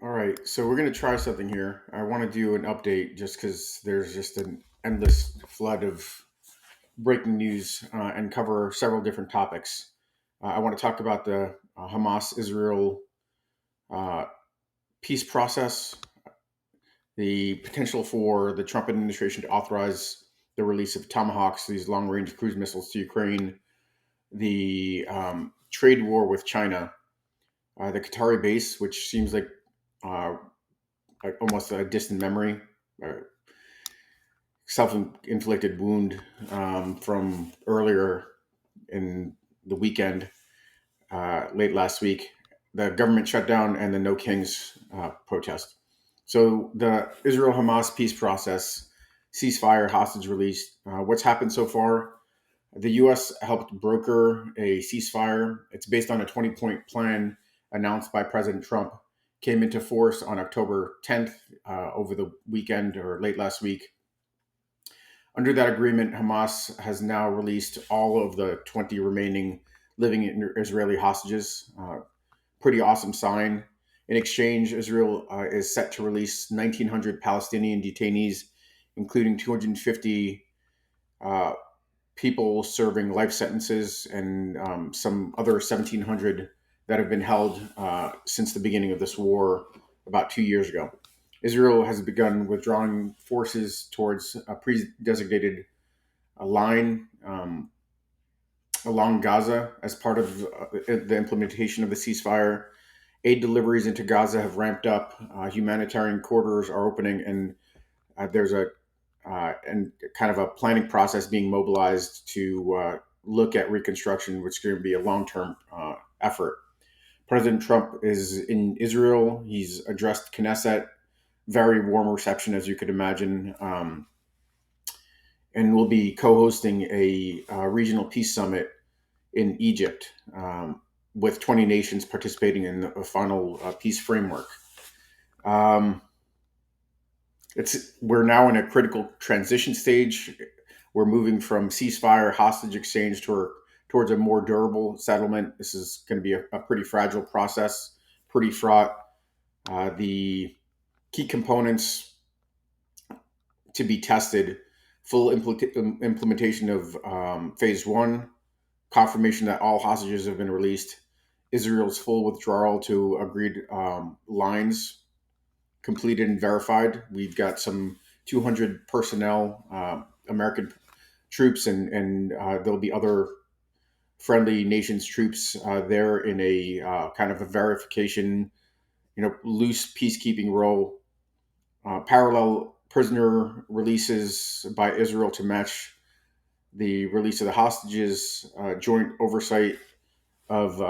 All right, so we're going to try something here. I want to do an update just because there's just an endless flood of breaking news and cover several different topics. I want to talk about the Hamas Israel uh, peace process, the potential for the Trump administration to authorize the release of Tomahawks, these long range cruise missiles to Ukraine, the trade war with China, the Qatari base, which seems uh, like almost a distant memory, uh, self-inflicted wound from earlier in the weekend, late last week, the government shutdown and the No Kings protest. So the Israel-Hamas peace process, ceasefire, hostage release. What's happened so far? The U.S. helped broker a ceasefire. It's based on a 20-point plan announced by President Trump. Came into force on October 10th, over the weekend or late last week. Under that agreement, Hamas has now released all of the 20 remaining living Israeli hostages. Pretty awesome sign. In exchange, Israel is set to release 1,900 Palestinian detainees, including 250 uh, people serving life sentences and some other 1,700 that have been held since the beginning of this war about 2 years ago. Israel has begun withdrawing forces towards a pre-designated line along Gaza as part of the implementation of the ceasefire. Aid deliveries into Gaza have ramped up. Humanitarian corridors are opening, and there's a and kind of a planning process being mobilized to look at reconstruction, which is going to be a long-term effort. President Trump is in Israel. He's addressed Knesset, very warm reception, as you could imagine, and will be co-hosting a regional peace summit in Egypt, with 20 nations participating in the final peace framework. Um, we're now in a critical transition stage. We're moving from ceasefire, hostage exchange towards a more durable settlement. This is going to be a pretty fragile process, pretty fraught. The key components to be tested: full implementation of phase one, confirmation that all hostages have been released, Israel's full withdrawal to agreed lines completed and verified. We've got some 200 personnel, American troops, and there'll be other friendly nations troops there in a kind of a verification, loose peacekeeping role. Parallel prisoner releases by Israel to match the release of the hostages. Joint oversight of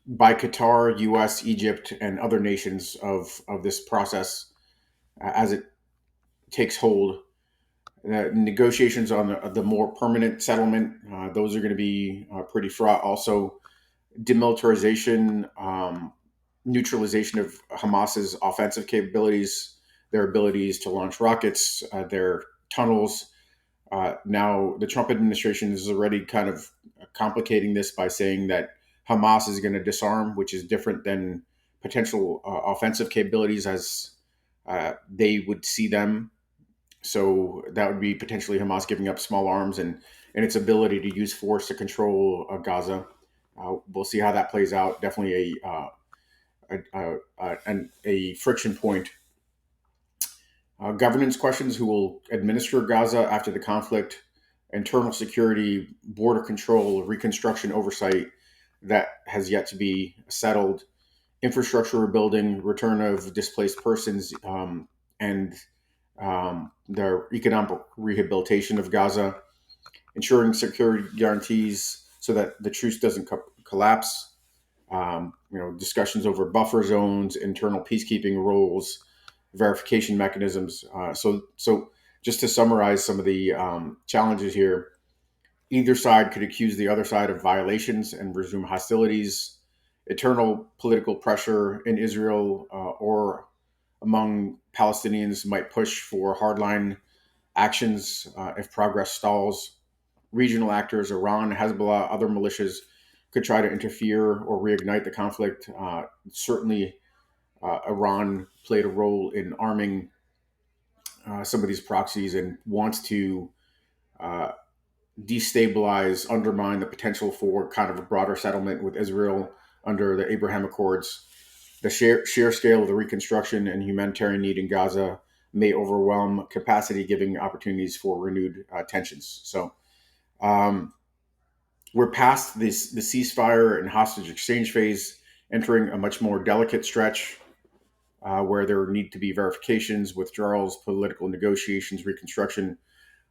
by Qatar, U.S., Egypt, and other nations of this process as it takes hold. Negotiations on the more permanent settlement; those are going to be pretty fraught. Also, demilitarization, neutralization of Hamas's offensive capabilities, their abilities to launch rockets, their tunnels. Now, the Trump administration is already kind of complicating this by saying that Hamas is going to disarm, which is different than potential offensive capabilities as they would see them. So that would be potentially Hamas giving up small arms and its ability to use force to control Gaza. We'll see how that plays out. Definitely a friction point. Governance questions: who will administer Gaza after the conflict, internal security, border control, reconstruction oversight that has yet to be settled, infrastructure rebuilding, return of displaced persons, and their economic rehabilitation of Gaza, ensuring security guarantees so that the truce doesn't collapse. Discussions over buffer zones, internal peacekeeping roles, verification mechanisms. So just to summarize some of the challenges here, either side could accuse the other side of violations and resume hostilities. Eternal political pressure in Israel or among Palestinians might push for hardline actions if progress stalls. Regional actors, Iran, Hezbollah, other militias, could try to interfere or reignite the conflict. Certainly, Iran played a role in arming some of these proxies and wants to uh, destabilize, undermine the potential for kind of a broader settlement with Israel under the Abraham Accords. The sheer scale of the reconstruction and humanitarian need in Gaza may overwhelm capacity, giving opportunities for renewed tensions. So um, we're past the ceasefire and hostage exchange phase, entering a much more delicate stretch where there need to be verifications, withdrawals, political negotiations, reconstruction.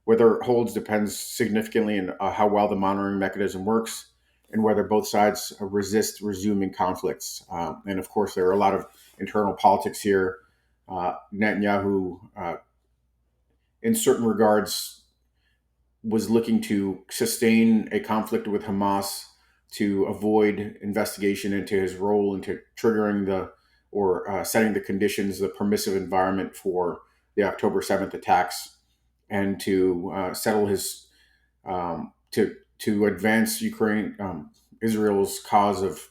Whether it holds depends significantly on how well the monitoring mechanism works and whether both sides resist resuming conflicts. And of course, there are a lot of internal politics here. Netanyahu, in certain regards, was looking to sustain a conflict with Hamas to avoid investigation into his role into triggering the or setting the conditions, the permissive environment for the October 7th attacks, and to settle his to advance Israel's cause of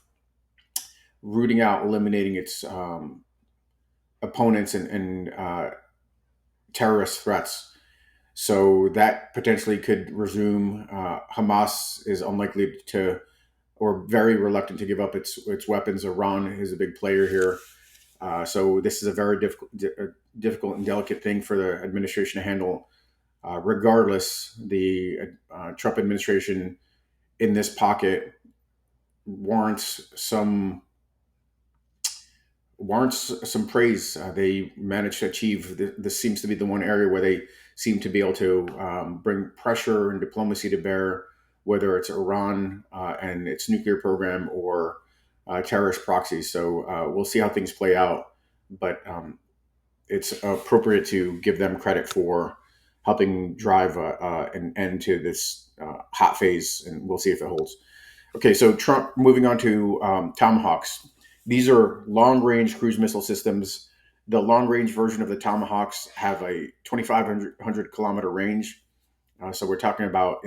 rooting out, eliminating its opponents and terrorist threats. So that potentially could resume. Hamas is unlikely to, or very reluctant to give up its weapons. Iran is a big player here. So this is a very difficult and delicate thing for the administration to handle. Regardless, the Trump administration in this pocket warrants some praise. They managed to achieve. This seems to be the one area where they seem to be able to bring pressure and diplomacy to bear, whether it's Iran and its nuclear program or terrorist proxies. So we'll see how things play out. But it's appropriate to give them credit for helping drive an end to this hot phase, and we'll see if it holds. Okay, so Trump moving on to Tomahawks. These are long-range cruise missile systems. The long-range version of the Tomahawks have a 2,500 kilometer range. So we're talking about,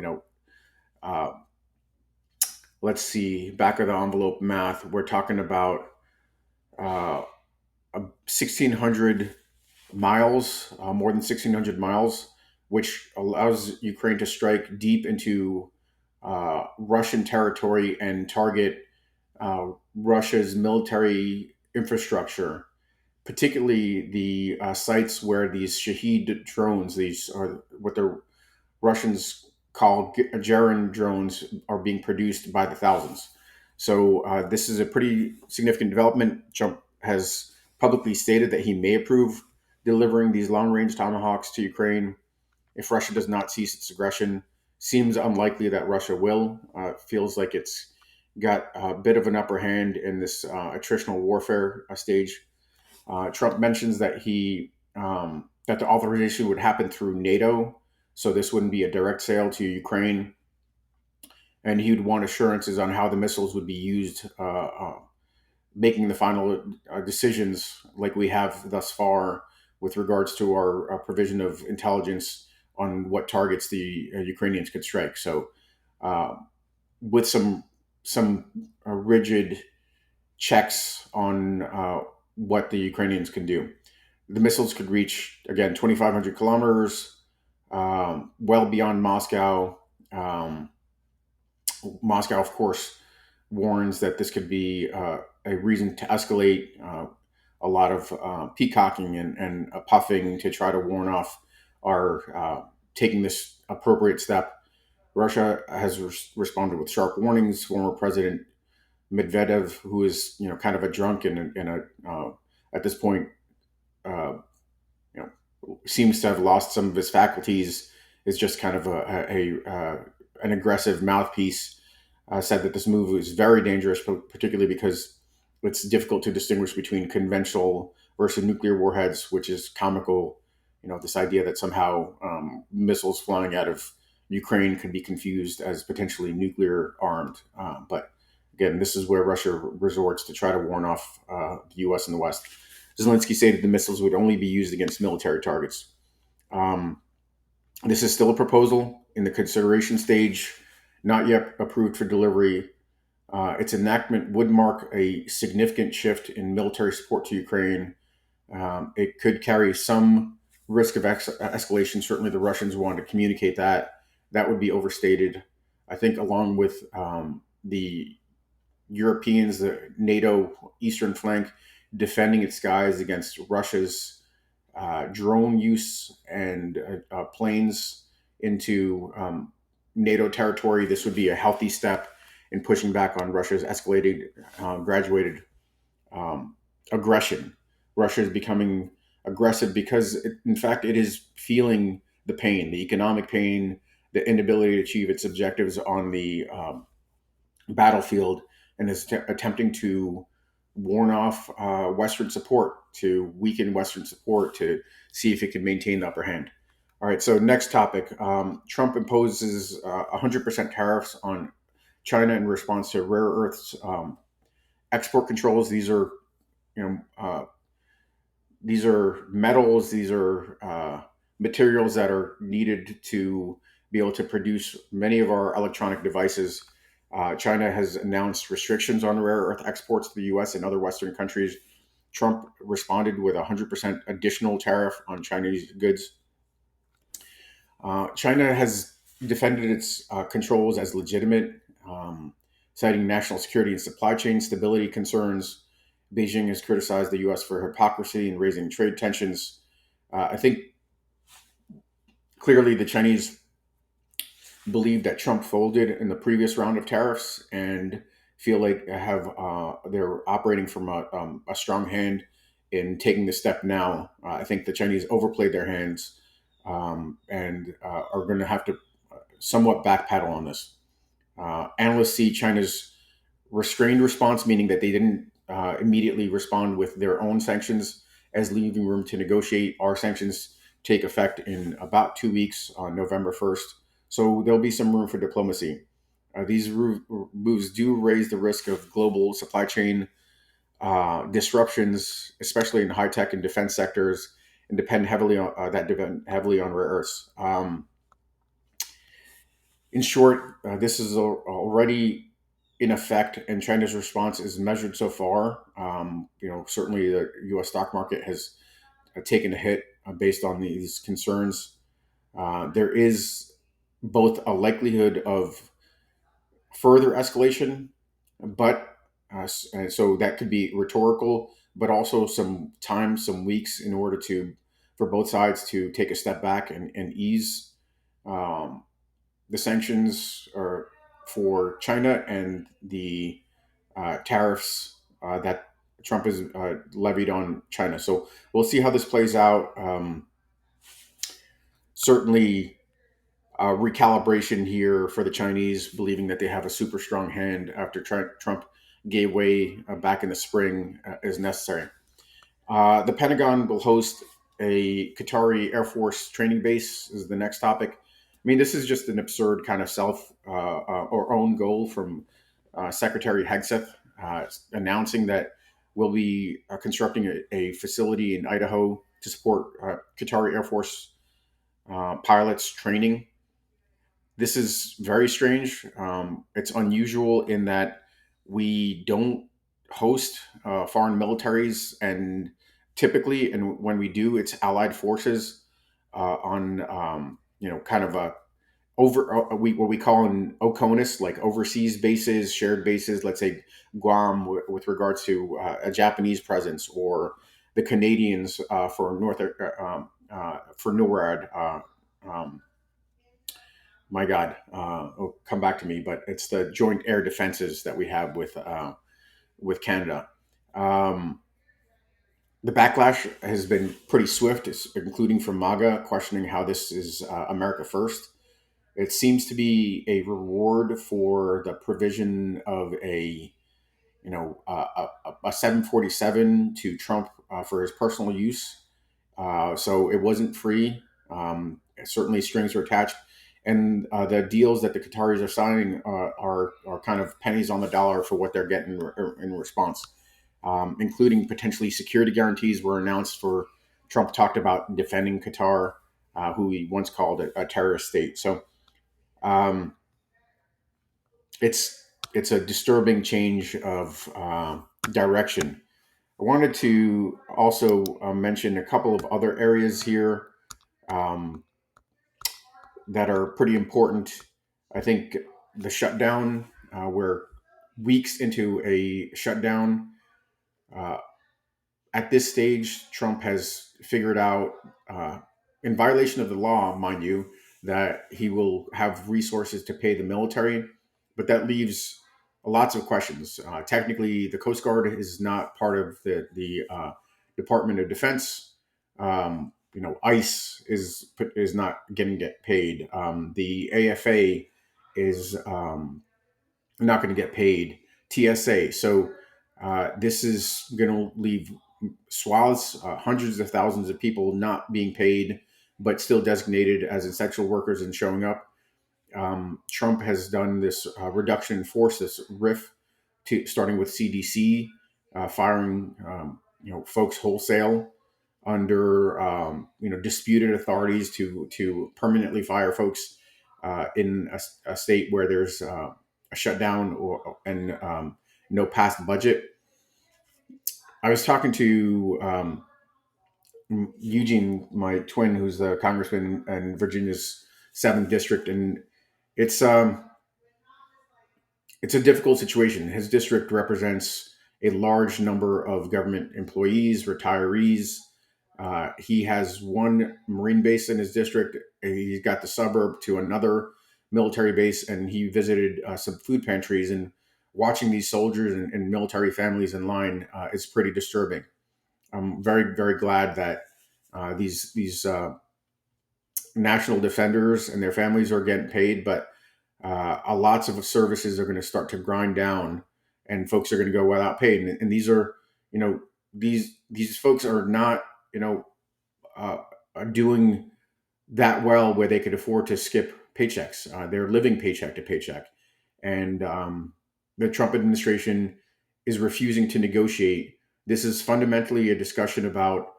uh, let's see, back of the envelope math. We're talking about 1,600 miles, more than 1,600 miles, which allows Ukraine to strike deep into Russian territory and target Russia's military infrastructure, particularly the sites where these Shahid drones, these are what the Russians call Gerin drones, are being produced by the thousands. So this is a pretty significant development. Trump has publicly stated that he may approve delivering these long-range Tomahawks to Ukraine if Russia does not cease its aggression. Seems unlikely that Russia will. Feels like it's got a bit of an upper hand in this attritional warfare stage. Trump mentions that that the authorization would happen through NATO, so this wouldn't be a direct sale to Ukraine, and he would want assurances on how the missiles would be used, making the final decisions like we have thus far with regards to our provision of intelligence on what targets the Ukrainians could strike. So, uh, with some rigid checks on what the Ukrainians can do. The missiles could reach, again, 2,500 kilometers, well beyond Moscow. Moscow, of course, warns that this could be a reason to escalate a lot of peacocking and puffing to try to warn off our taking this appropriate step. Russia has responded with sharp warnings. Former President Medvedev, who is kind of a drunk and at this point uh, seems to have lost some of his faculties, is just kind of an aggressive mouthpiece. Said that this move is very dangerous, particularly because it's difficult to distinguish between conventional versus nuclear warheads, which is comical. This idea that somehow missiles flying out of Ukraine could be confused as potentially nuclear armed. But again, this is where Russia resorts to try to warn off the U.S. and the West. Zelensky stated the missiles would only be used against military targets. Um, this is still a proposal in the consideration stage, not yet approved for delivery. Its enactment would mark a significant shift in military support to Ukraine. It could carry some risk of escalation. Certainly, the Russians want to communicate that. That would be overstated. I think, along with the Europeans, the NATO eastern flank, defending its skies against Russia's drone use and planes into NATO territory. This would be a healthy step in pushing back on Russia's escalated, graduated um, aggression. Russia is becoming aggressive because, in fact, it is feeling the pain, the economic pain, the inability to achieve its objectives on the battlefield, and is attempting to warn off Western support, to weaken Western support, to see if it can maintain the upper hand. All right, so next topic. Trump imposes 100% tariffs on China in response to rare earths export controls. You know, uh, these are metals, these are materials that are needed to be able to produce many of our electronic devices. China has announced restrictions on rare earth exports to the US and other Western countries. Trump responded with a 100% additional tariff on Chinese goods. China has defended its controls as legitimate, citing national security and supply chain stability concerns. Beijing has criticized the U.S. for hypocrisy and raising trade tensions. I think clearly the Chinese believe that Trump folded in the previous round of tariffs and feel like they're operating from a strong hand in taking the step now. I think the Chinese overplayed their hands and are going to have to somewhat backpedal on this. Analysts see China's restrained response, meaning that they didn't immediately respond with their own sanctions, as leaving room to negotiate. Our sanctions take effect in about 2 weeks on November 1st. So there'll be some room for diplomacy. These moves do raise the risk of global supply chain disruptions, especially in high tech and defense sectors, and depend heavily on rare earths. In short, this is already in effect, and China's response is measured so far. Certainly the U.S. stock market has taken a hit based on these concerns. There is both a likelihood of further escalation, but and so that could be rhetorical, but also some time, some weeks, in order to for both sides to take a step back and ease um, the sanctions are for China and the tariffs that Trump has levied on China. So we'll see how this plays out. Certainly, recalibration here for the Chinese, believing that they have a super strong hand after Trump gave way back in the spring, is necessary. The Pentagon will host a Qatari Air Force training base, is the next topic. I mean, this is just an absurd kind of or own goal from Secretary Hegseth, announcing that we'll be constructing a facility in Idaho to support Qatari Air Force pilots training. This is very strange. It's unusual in that we don't host foreign militaries, and typically, and when we do, it's allied forces on kind of a what we call an OCONUS, like overseas bases, shared bases. Let's say Guam, with regards to a Japanese presence, or the Canadians for NORAD. My God, it'll come back to me, but it's the joint air defenses that we have with Canada. Um, the backlash has been pretty swift, including from MAGA, questioning how this is America first. It seems to be a reward for the provision of a 747 to Trump for his personal use. So it wasn't free. Certainly, strings were attached, and the deals that the Qataris are signing are kind of pennies on the dollar for what they're getting in response, including potentially security guarantees were announced for. Trump talked about defending Qatar, who he once called a terrorist state. So um, it's it's a disturbing change of direction. I wanted to also mention a couple of other areas here um, that are pretty important. I think the shutdown, we're weeks into a shutdown. Uh, at this stage, Trump has figured out, uh, in violation of the law, mind you, that he will have resources to pay the military, but that leaves lots of questions. Technically, the Coast Guard is not part of the Department of Defense. ICE is not get paid. The AFA is not going to get paid. TSA. So this is going to leave swaths, hundreds of thousands of people not being paid, but still designated as essential workers and showing up. Trump has done this reduction in force, this RIF, starting with CDC, firing folks wholesale under disputed authorities to permanently fire folks in a state where there's a shutdown and no passed budget. I was talking to Eugene, my twin, who's the congressman in Virginia's seventh district, and it's um, it's a difficult situation. His district represents a large number of government employees, retirees. He has one Marine base in his district. He's got the suburb to another military base, and he visited some food pantries. And watching these soldiers and military families in line is pretty disturbing. I'm very, very glad that these national defenders and their families are getting paid, but lots of services are going to start to grind down, and folks are going to go without pay. And these are, these folks are not, uh, doing that well where they could afford to skip paychecks. They're living paycheck to paycheck, and the Trump administration is refusing to negotiate. This is fundamentally a discussion about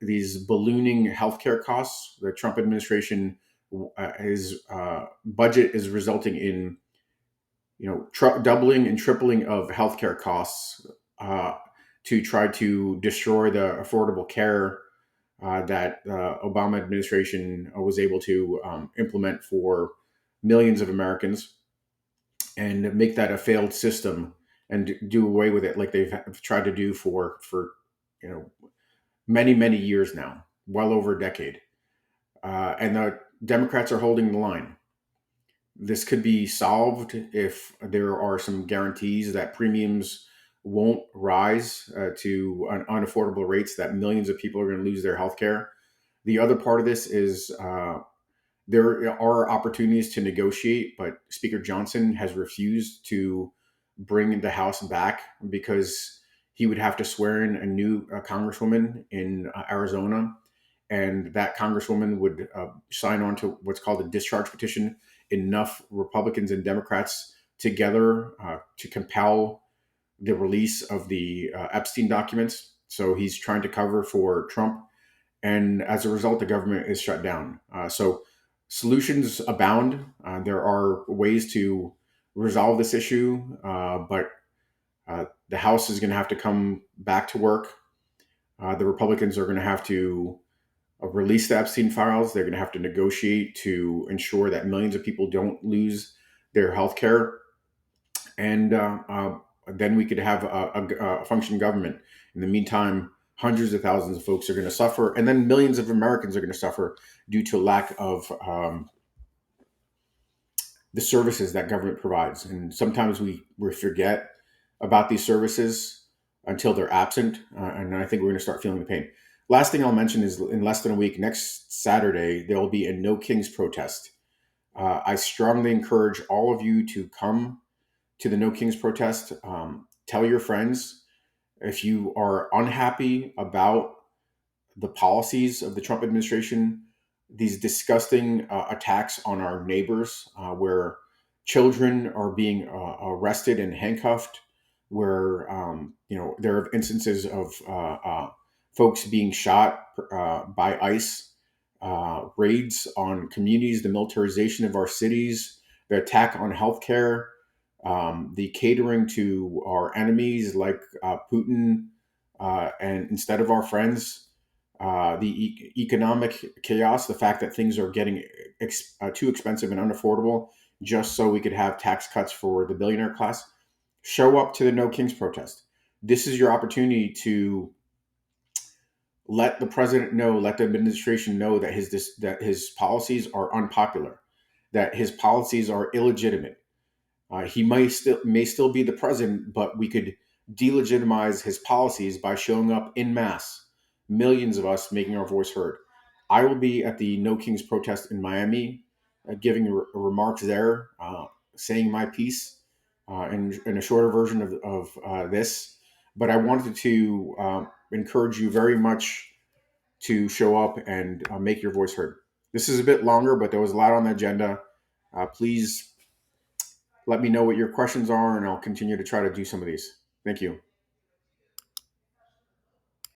these ballooning healthcare costs. The Trump administration, his budget is resulting in doubling and tripling of healthcare costs to try to destroy the affordable care that Obama administration was able to implement for millions of Americans, and make that a failed system and do away with it like they've tried to do for you know many years now, well over a decade. And the Democrats are holding the line. This could be solved if there are some guarantees that premiums won't rise to unaffordable rates, that millions of people are going to lose their health care. The other part of this is there are opportunities to negotiate, but Speaker Johnson has refused to bring the House back because he would have to swear in a new congresswoman in Arizona, and that congresswoman would sign on to what's called a discharge petition. Enough Republicans and Democrats together to compel the release of the Epstein documents. So he's trying to cover for Trump, and as a result, the government is shut down. So solutions abound. There are ways to resolve this issue, but the House is going to have to come back to work. The Republicans are going to have to release the Epstein files. They're going to have to negotiate to ensure that millions of people don't lose their health care. And then we could have a functioning government. In the meantime, hundreds of thousands of folks are going to suffer, and then millions of Americans are going to suffer due to lack of the services that government provides. And sometimes we forget about these services until they're absent. And I think we're going to start feeling the pain. Last thing I'll mention is in less than a week, next Saturday, there will be a No Kings protest. I strongly encourage all of you to come to the No Kings protest. Tell your friends. If you are unhappy about the policies of the Trump administration, these disgusting attacks on our neighbors, where children are being arrested and handcuffed, where there are instances of folks being shot by ICE, raids on communities, the militarization of our cities, the attack on healthcare. the catering to our enemies like Putin, and instead of our friends, economic chaos, the fact that things are getting too expensive and unaffordable just so we could have tax cuts for the billionaire class. Show up to the No Kings protest. This is your opportunity to let the president know, let the administration know that that his policies are unpopular, that his policies are illegitimate. He may still be the president, but we could delegitimize his policies by showing up in mass, millions of us making our voice heard. I will be at the No Kings protest in Miami, giving remarks there, saying my piece in a shorter version of this. But I wanted to encourage you very much to show up and make your voice heard. This is a bit longer, but there was a lot on the agenda. Please let me know what your questions are, and I'll continue to try to do some of these. Thank you.